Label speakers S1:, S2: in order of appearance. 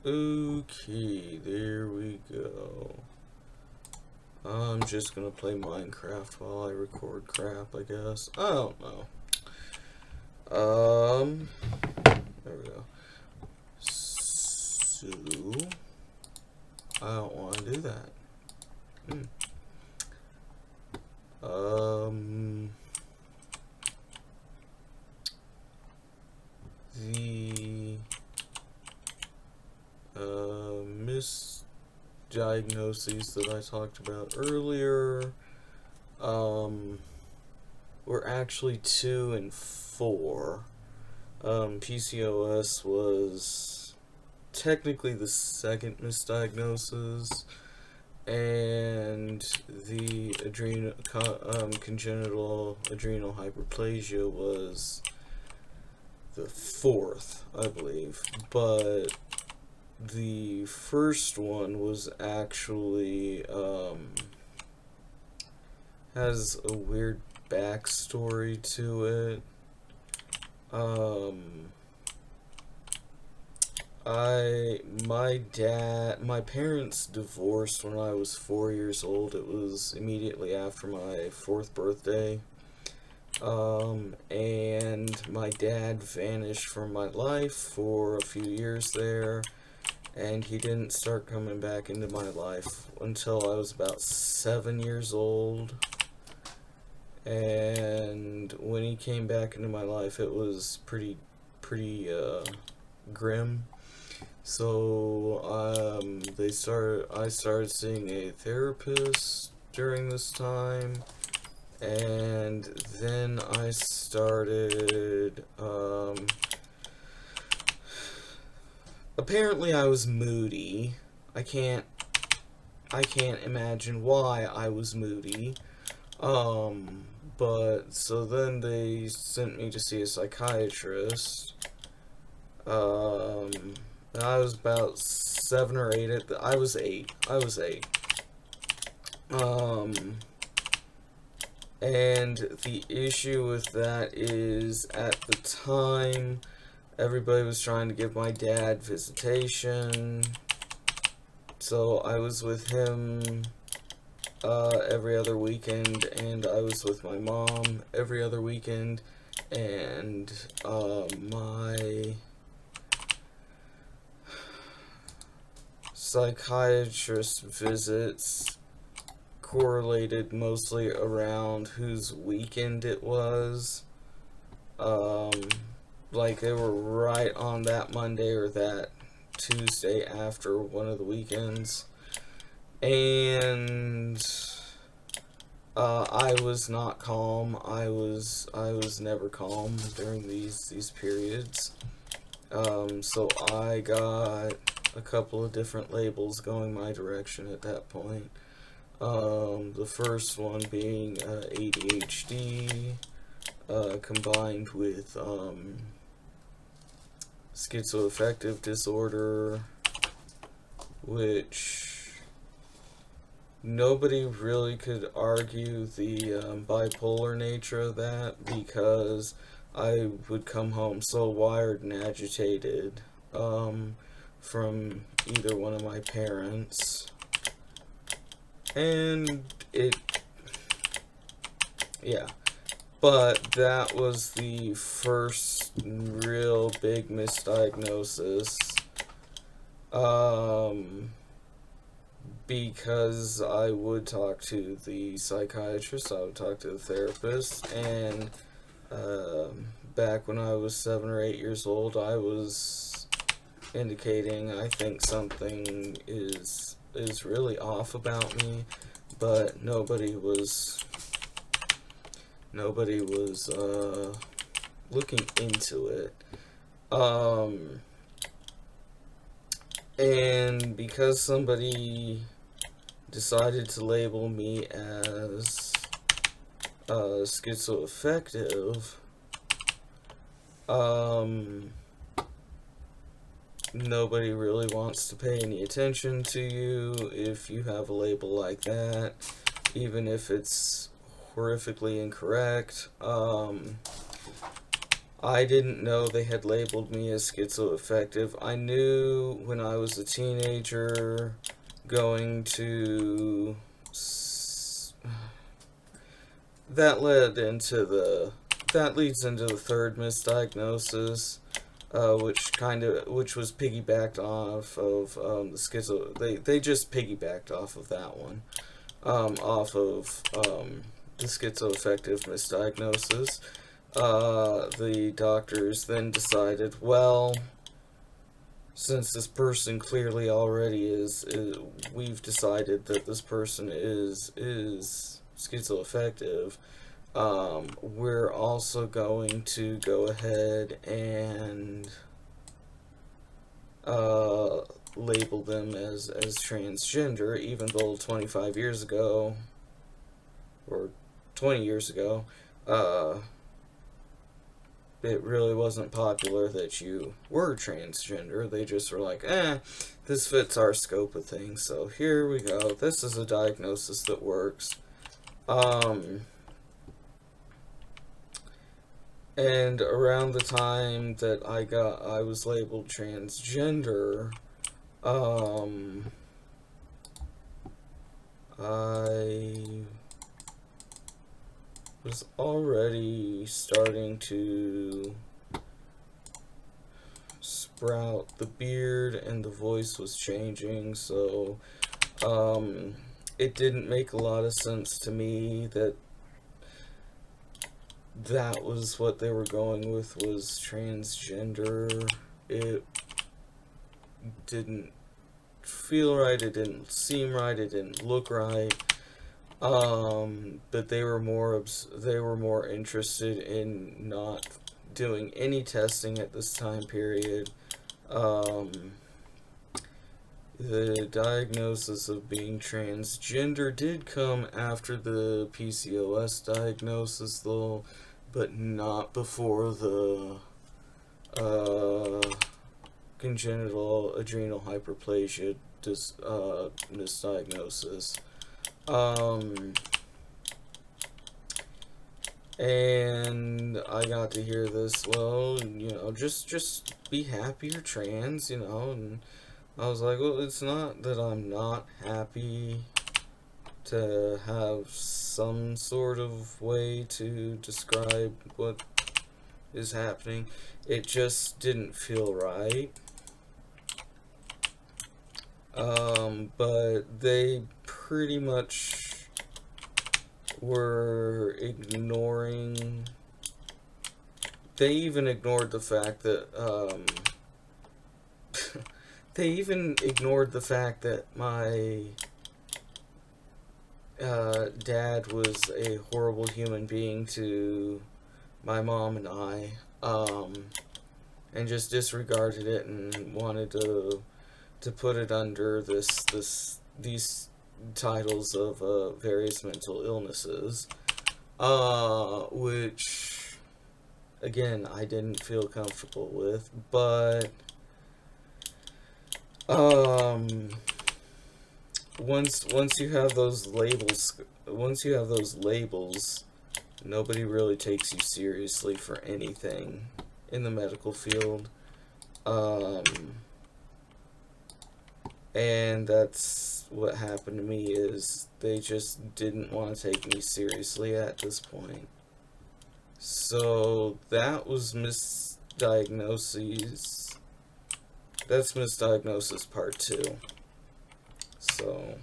S1: Okay, there we go. I'm just gonna play Minecraft while I record crap, I guess. I don't know. There we go. So, I don't want to do that. The misdiagnoses that I talked about earlier were actually 2 and 4. PCOS was technically the second misdiagnosis, and the congenital adrenal hyperplasia was the 4th, I believe. But the first one was actually has a weird backstory to it. My parents divorced when I was 4 years old. It was immediately after my 4th birthday. And my dad vanished from my life for a few years there, and he didn't start coming back into my life until I was about 7 years old. And when he came back into my life, it was pretty grim. So I started seeing a therapist during this time, and then I started apparently I was moody. I can't imagine why I was moody. But so then they sent me to see a psychiatrist. I was about 7 or 8 I was 8. And the issue with that is, at the time, everybody was trying to give my dad visitation. So I was with him every other weekend, and I was with my mom every other weekend, and my psychiatrist visits correlated mostly around whose weekend it was. Like, they were right on that Monday or that Tuesday after one of the weekends. And I was not calm. I was never calm during these periods. So I got a couple of different labels going my direction at that point. The first one being ADHD combined with schizoaffective disorder, which nobody really could argue the bipolar nature of that, because I would come home so wired and agitated from either one of my parents, and but that was the first real big misdiagnosis, because I would talk to the psychiatrist, I would talk to the therapist, and back when I was 7 or 8 years old, I was indicating I think something is really off about me, but nobody was looking into it. And because somebody decided to label me as schizoaffective, nobody really wants to pay any attention to you if you have a label like that, even if it's horrifically incorrect. I didn't know they had labeled me as schizoaffective. I knew when I was a teenager going to... That leads into the third misdiagnosis, which was piggybacked off of the schizo. They just piggybacked off of that one, off of the schizoaffective misdiagnosis. The doctors then decided, well, since this person clearly already we've decided that this person is schizoaffective, we're also going to go ahead and label them as transgender, even though 25 years ago, or 20 years ago, it really wasn't popular that you were transgender. They just were like, this fits our scope of things, so here we go. This is a diagnosis that works. And around the time that I was labeled transgender, I was already starting to sprout the beard and the voice was changing, so it didn't make a lot of sense to me that was what they were going with, was transgender. It didn't feel right, it didn't seem right, it didn't look right. But they were more interested in not doing any testing at this time period. The diagnosis of being transgender did come after the PCOS diagnosis, though, but not before the congenital adrenal hyperplasia misdiagnosis. And I got to hear this, well, just be happy you're trans, and I was like, well, it's not that I'm not happy to have some sort of way to describe what is happening. It just didn't feel right. But they pretty much were ignoring. They even ignored the fact that my dad was a horrible human being to my mom and I, and just disregarded it and wanted to put it under these titles of various mental illnesses, which again I didn't feel comfortable with, but once you have those labels, nobody really takes you seriously for anything in the medical field. And that's what happened to me, is they just didn't want to take me seriously at this point. So that was misdiagnoses. That's misdiagnosis part 2. So